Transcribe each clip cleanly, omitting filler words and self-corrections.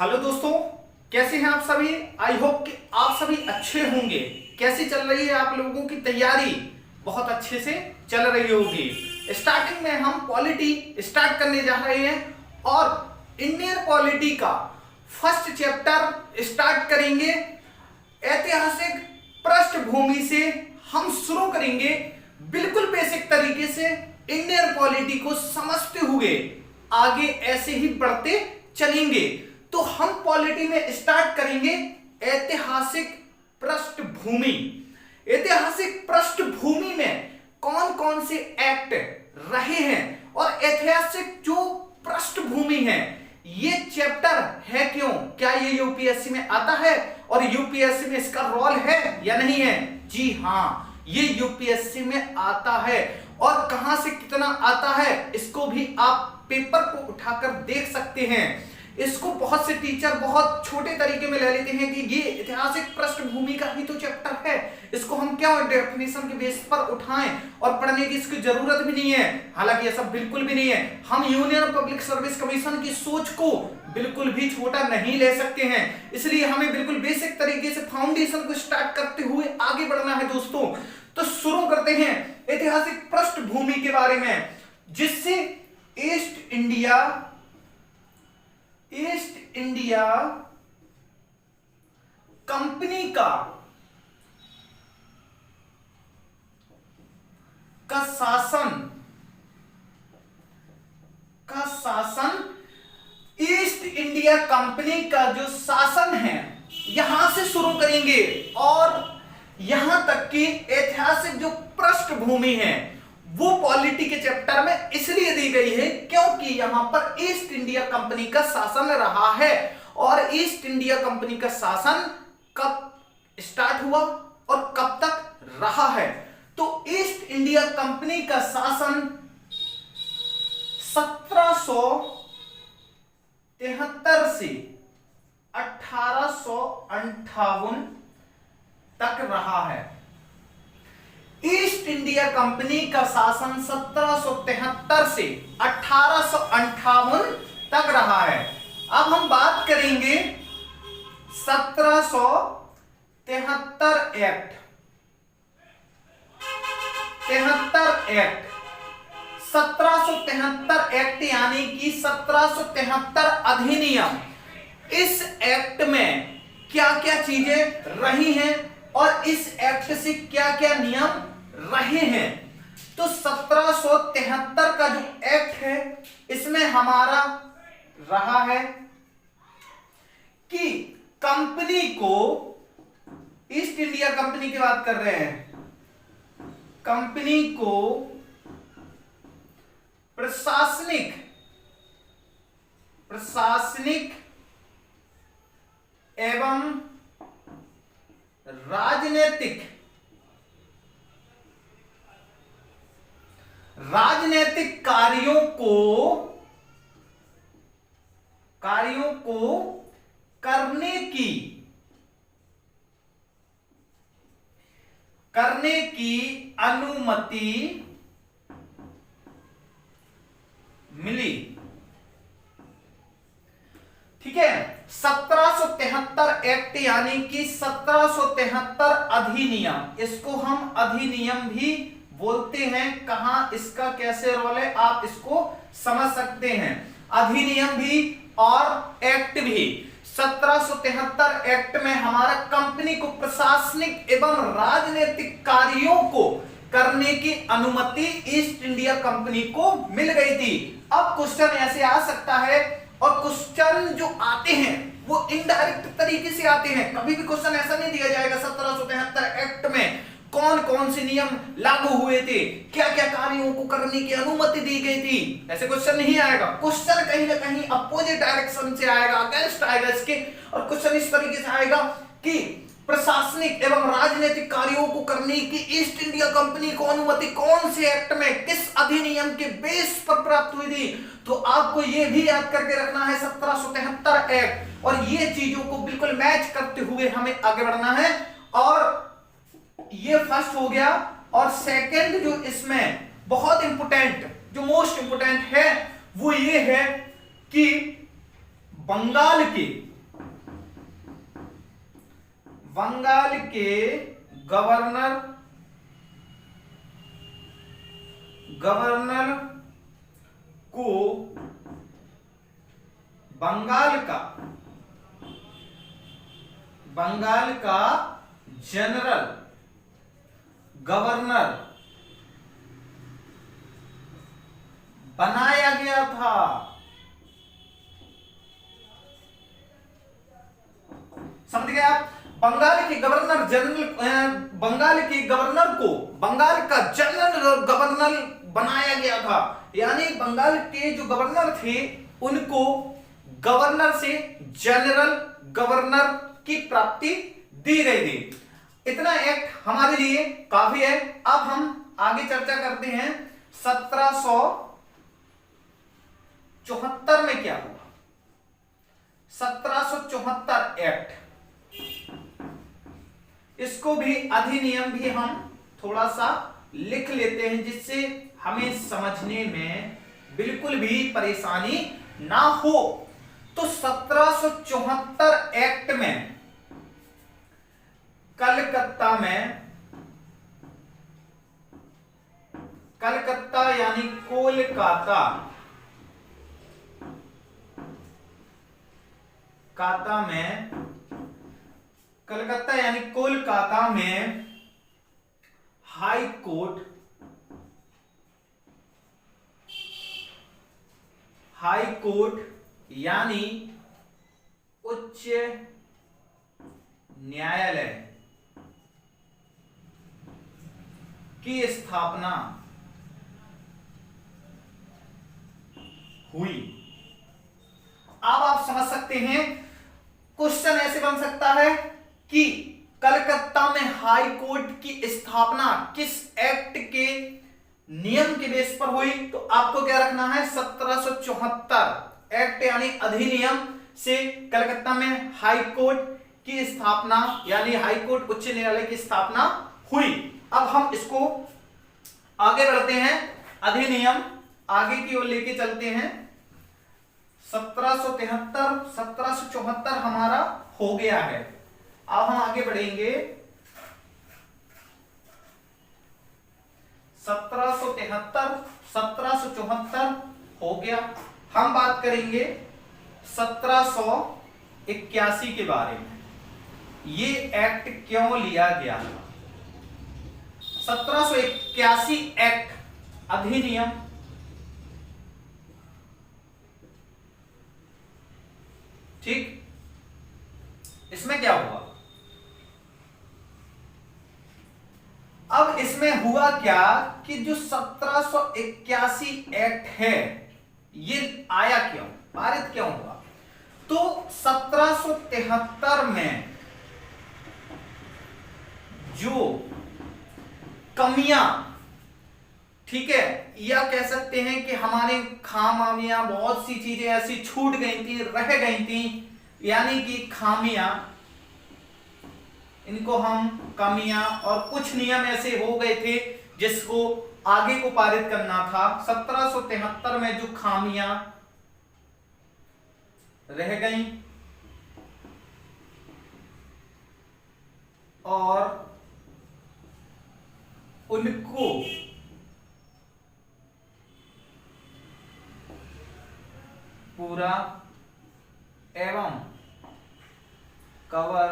Hello दोस्तों, कैसे हैं आप सभी। आई होप कि आप सभी अच्छे होंगे। कैसी चल रही है आप लोगों की तैयारी? बहुत अच्छे से चल रही होगी। स्टार्टिंग में हम पॉलिटी स्टार्ट करने जा रहे हैं और इंडियन पॉलिटी का फर्स्ट चैप्टर स्टार्ट करेंगे। ऐतिहासिक पृष्ठभूमि से हम शुरू करेंगे, बिल्कुल बेसिक तरीके से इंडियन पॉलिटी को समझते हुए आगे ऐसे ही बढ़ते चलेंगे। तो हम पॉलिटी में स्टार्ट करेंगे ऐतिहासिक पृष्ठभूमि। ऐतिहासिक पृष्ठभूमि में कौन कौन से एक्ट रहे हैं और ऐतिहासिक जो पृष्ठभूमि है ये चैप्टर है क्यों, क्या ये यूपीएससी में आता है और यूपीएससी में इसका रोल है या नहीं है? जी हाँ, ये यूपीएससी में आता है और कहां से कितना आता है इसको भी आप पेपर को उठाकर देख सकते हैं। इसको बहुत से टीचर बहुत छोटे तरीके में ले लेते हैं कि ये ऐतिहासिक पृष्ठभूमि का ही तो चैप्टर है, इसको हम क्या डेफिनेशन के बेस पर उठाएं और पढ़ने की इसकी जरूरत भी नहीं है। हालांकि ऐसा बिल्कुल भी नहीं है। हम यूनियन पब्लिक सर्विस कमीशन की सोच को बिल्कुल भी छोटा नहीं ले सकते हैं, इसलिए हमें बिल्कुल बेसिक तरीके से फाउंडेशन को स्टार्ट करते हुए आगे बढ़ना है दोस्तों। तो शुरू करते हैं ऐतिहासिक पृष्ठभूमि के बारे में, जिससे ईस्ट इंडिया कंपनी का शासन ईस्ट इंडिया कंपनी का जो शासन है यहां से शुरू करेंगे और यहां तक कि ऐतिहासिक जो पृष्ठभूमि है वो पॉलिटी के चैप्टर में इसलिए दी गई है क्योंकि यहां पर ईस्ट इंडिया कंपनी का शासन रहा है। और ईस्ट इंडिया कंपनी का शासन कब स्टार्ट हुआ और कब तक रहा है? तो ईस्ट इंडिया कंपनी का शासन 1773 से 1858 तक रहा है। ईस्ट इंडिया कंपनी का शासन 1773 से 1858 तक रहा है। अब हम बात करेंगे 1773 एक्ट। 1773 एक्ट यानी कि 1773 अधिनियम। इस एक्ट में क्या क्या चीजें रही हैं और इस एक्ट से क्या क्या नियम रहे हैं? तो 1773 का जो एक्ट है इसमें हमारा रहा है कि कंपनी को, ईस्ट इंडिया कंपनी की बात कर रहे हैं, कंपनी को प्रशासनिक एवं राजनीतिक कार्यों को करने की अनुमति मिली। ठीक है, 1773 एक्ट यानी कि 1773 अधिनियम, इसको हम अधिनियम भी बोलते हैं। कहां इसका कैसे रोल है आप इसको समझ सकते हैं। अधिनियम भी और एक्ट भी। 1773 एक्ट में हमारा कंपनी को प्रशासनिक एवं राजनीतिक कार्यों को करने की अनुमति ईस्ट इंडिया कंपनी को मिल गई थी। अब क्वेश्चन ऐसे आ सकता है, और क्वेश्चन जो आते हैं वो इनडायरेक्ट तरीके से आते हैं। कभी भी क्वेश्चन ऐसा नहीं दिया जाएगा 1773 एक्ट में कौन कौन से नियम लागू हुए थे, क्या क्या कार्यों को करने की अनुमति दी गई थी, ऐसे क्वेश्चन नहीं आएगा। क्वेश्चन कहीं ना कहीं अपोजिट डायरेक्शन से आएगा, अगेंस्ट आएगा इसके। और क्वेश्चन इस तरीके से आएगा कि प्रशासनिक एवं राजनीतिक कार्यों को करने की ईस्ट इंडिया कंपनी को अनुमति कौन से एक्ट में, किस अधिनियम के बेस पर प्राप्त हुई थी? तो आपको यह भी याद करके रखना है 1773 एक्ट, और ये चीजों को बिल्कुल मैच करते हुए हमें आगे बढ़ना है। और ये फर्स्ट हो गया। और सेकंड जो इसमें बहुत इंपोर्टेंट, जो मोस्ट इंपोर्टेंट है वो ये है कि बंगाल के बंगाल के गवर्नर को बंगाल का जनरल गवर्नर बनाया गया था। समझ गए आप? बंगाल के गवर्नर को बंगाल का जनरल गवर्नर बनाया गया था, यानी बंगाल के जो गवर्नर थे उनको गवर्नर से जनरल गवर्नर की प्राप्ति दी गई थी। इतना एक्ट हमारे लिए काफी है। अब हम आगे चर्चा करते हैं 1774 में क्या हुआ। 1774 एक्ट, इसको भी अधिनियम भी हम थोड़ा सा लिख लेते हैं जिससे हमें समझने में बिल्कुल भी परेशानी ना हो। तो 1774 एक्ट में कलकत्ता यानी कोलकाता में हाई कोर्ट यानी उच्च न्यायालय की स्थापना हुई। अब आप समझ सकते हैं, क्वेश्चन ऐसे बन सकता है कि कलकत्ता में हाई कोर्ट की स्थापना किस एक्ट के नियम के बेस पर हुई? तो आपको क्या रखना है, 1774 एक्ट यानी अधिनियम से कलकत्ता में हाई कोर्ट की स्थापना यानी हाई कोर्ट उच्च न्यायालय की स्थापना हुई। अब हम इसको आगे बढ़ते हैं, अधिनियम आगे की ओर लेके चलते हैं। 1774 हमारा हो गया है। अब हम आगे बढ़ेंगे 1774 हो गया। हम बात करेंगे 1781 के बारे में। ये एक्ट क्यों लिया गया था? 1781 एक्ट अधिनियम ठीक, इसमें क्या हुआ? अब इसमें हुआ क्या कि जो 1781 एक्ट है ये आया क्यों, पारित क्यों हुआ? तो 1773 में जो कमियां, ठीक है, या कह सकते हैं कि हमारे खामियां, बहुत सी चीजें ऐसी छूट गई थी, रह गई थी, यानी कि खामियां, इनको हम कमियां, और कुछ नियम ऐसे हो गए थे जिसको आगे को पारित करना था। 1773 में जो खामियां रह गई और उनको पूरा एवं कवर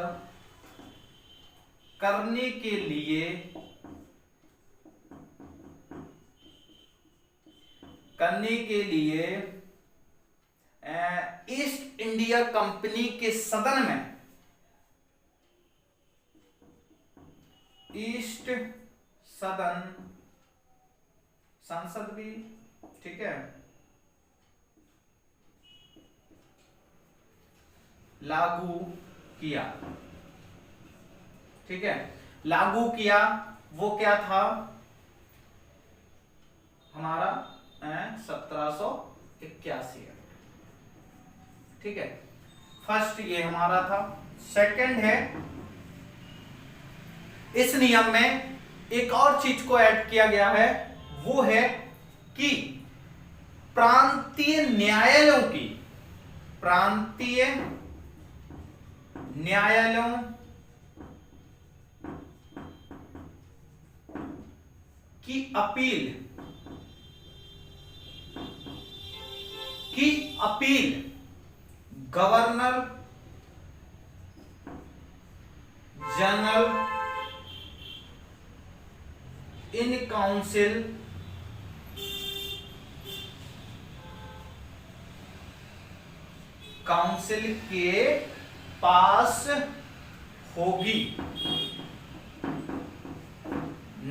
करने के लिए ईस्ट इंडिया कंपनी के सदन में, ईस्ट सदन, संसद भी, ठीक है, लागू किया। ठीक है, लागू किया। वो क्या था हमारा 1781। ठीक है, फर्स्ट ये हमारा था। सेकंड है, इस नियम में एक और चीज को ऐड किया गया है, वो है कि प्रांतीय न्यायालयों की appeal governor general in council के पास होगी,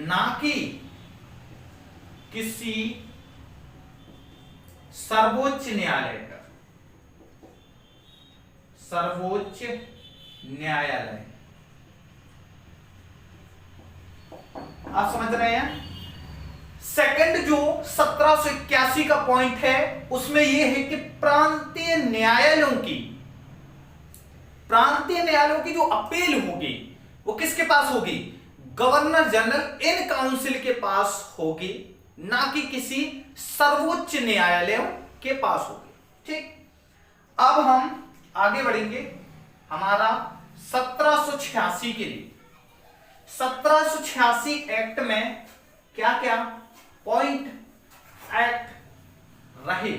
ना कि किसी सर्वोच्च न्यायालय का। सर्वोच्च न्यायालय, आप समझ रहे हैं। सेकंड जो 1781 का पॉइंट है उसमें यह है कि प्रांतीय न्यायालयों की जो अपील होगी वो किसके पास होगी? गवर्नर जनरल इन काउंसिल के पास होगी, ना कि किसी सर्वोच्च न्यायालयों के पास होगी। ठीक, अब हम आगे बढ़ेंगे हमारा 1786 के लिए। 1786 एक्ट में क्या क्या पॉइंट एक्ट रहे?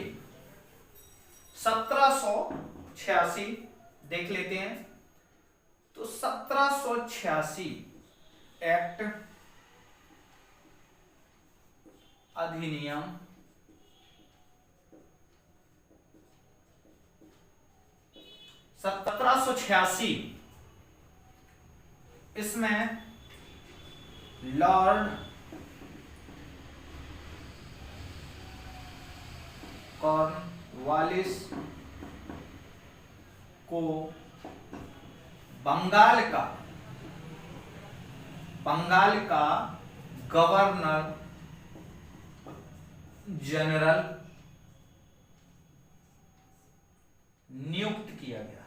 1786 देख लेते हैं। तो 1786 एक्ट अधिनियम 1786, इसमें लॉर्ड कॉर्नवालिस को बंगाल का गवर्नर जनरल नियुक्त किया गया।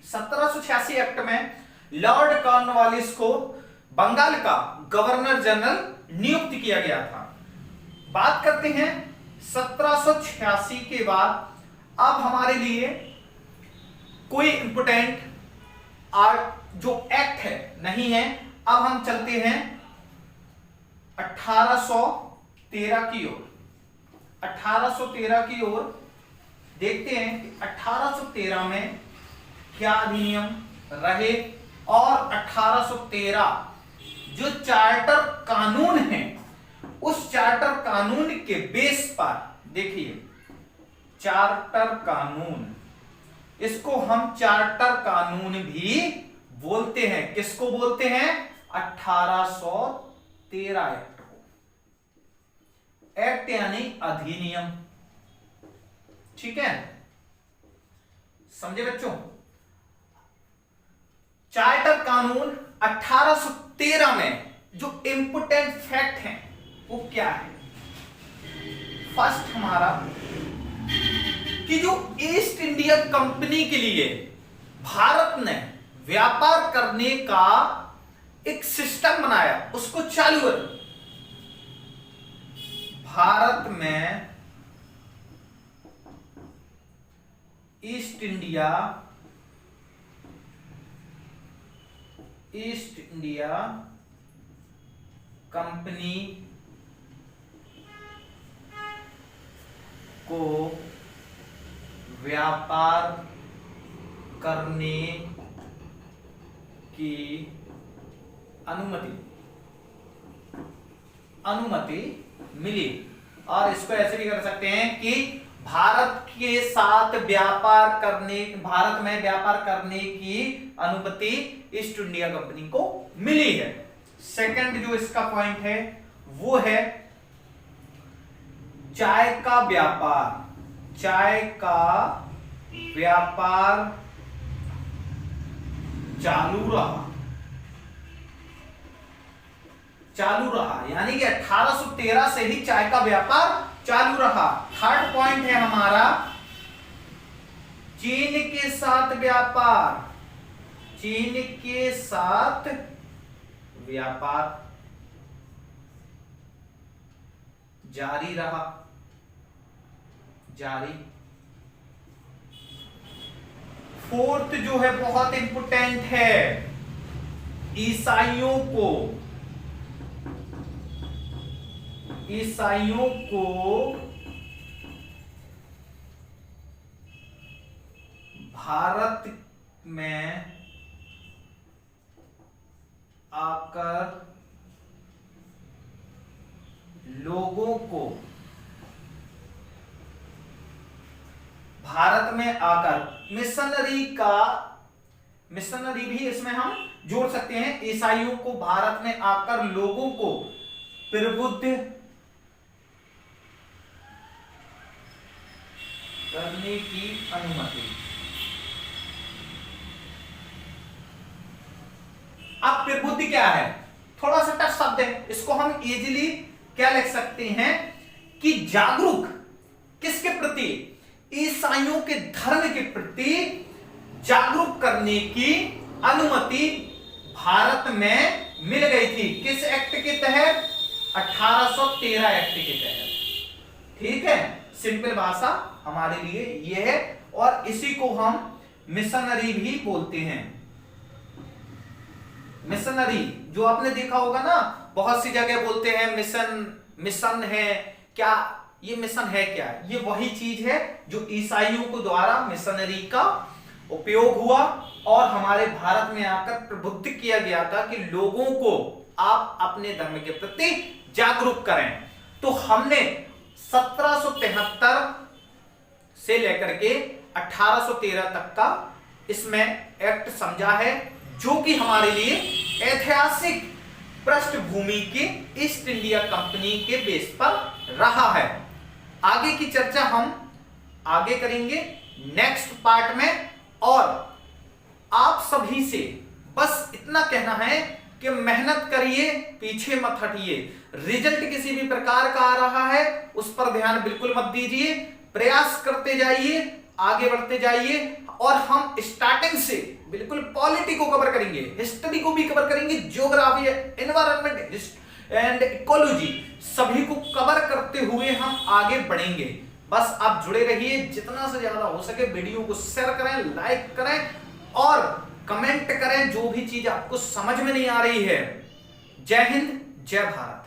1786 एक्ट में लॉर्ड कॉर्नवालिस को बंगाल का गवर्नर जनरल नियुक्त किया गया था। बात करते हैं 1786 के बाद। अब हमारे लिए कोई इंपोर्टेंट जो एक्ट है नहीं है। अब हम चलते हैं 1813 की ओर। 1813 की ओर देखते हैं कि 1813 में क्या अधिनियम रहे, और 1813 जो चार्टर कानून है उस चार्टर कानून के बेस पर देखिए, चार्टर कानून, इसको हम चार्टर कानून भी बोलते हैं। किसको बोलते हैं? 1813 एक्ट को। एक्ट यानी अधिनियम, ठीक है, समझे बच्चों। चार्टर कानून 1813 में जो इंपोर्टेंट फैक्ट हैं वो क्या है? फर्स्ट हमारा कि जो ईस्ट इंडिया कंपनी के लिए भारत ने व्यापार करने का एक सिस्टम बनाया, उसको चालू कर। भारत में ईस्ट इंडिया कंपनी को व्यापार करने की अनुमति मिली। और इसको ऐसे भी कर सकते हैं कि भारत में व्यापार करने की अनुमति ईस्ट इंडिया कंपनी को मिली है। सेकंड जो इसका पॉइंट है वो है चाय का व्यापार चालू रहा, यानी कि 1813 से ही चाय का व्यापार चालू रहा। थर्ड पॉइंट है हमारा चीन के साथ व्यापार जारी फोर्थ जो है बहुत इंपोर्टेंट है, ईसाइयों को भारत में आकर लोगों को, भारत में आकर, मिशनरी भी इसमें हम जोड़ सकते हैं। ईसाइयों को भारत में आकर लोगों को प्रबुद्ध करने की अनुमति। अब प्रबुद्धि क्या है, थोड़ा सा टफ शब्द है, इसको हम इजीली क्या लिख सकते हैं कि जागरूक, किसके प्रति, ईसाइयों के धर्म के प्रति जागरूक करने की अनुमति भारत में मिल गई थी। किस एक्ट के तहत? 1813 एक्ट के तहत। ठीक है, सिंपल भाषा हमारे लिए यह है, और इसी को हम मिशनरी भी बोलते हैं। मिशनरी जो आपने देखा होगा ना, बहुत सी जगह बोलते हैं मिशन है क्या, ये मिशन है क्या? ये वही चीज है जो ईसाइयों को द्वारा मिशनरी का उपयोग हुआ और हमारे भारत में आकर प्रबुद्ध किया गया था कि लोगों को आप अपने धर्म के प्रति जागरूक करें। तो हमने 1773 से लेकर के 1813 तक का इसमें एक्ट समझा है, जो कि हमारे लिए ऐतिहासिक पृष्ठभूमि के ईस्ट इंडिया कंपनी के बेस पर रहा है। आगे की चर्चा हम आगे करेंगे नेक्स्ट पार्ट में, और आप सभी से बस इतना कहना है कि मेहनत करिए, पीछे मत हटिए। रिजल्ट किसी भी प्रकार का आ रहा है उस पर ध्यान बिल्कुल मत दीजिए, प्रयास करते जाइए, आगे बढ़ते जाइए, और हम स्टार्टिंग से बिल्कुल पॉलिटी को कवर करेंगे, हिस्ट्री को भी कवर करेंगे, ज्योग्राफी, एनवायरनमेंट एंड इकोलॉजी, सभी को कवर करते हुए हम आगे बढ़ेंगे। बस आप जुड़े रहिए, जितना से ज्यादा हो सके वीडियो को शेयर करें, लाइक करें और कमेंट करें जो भी चीज आपको समझ में नहीं आ रही है। जय हिंद, जय भारत।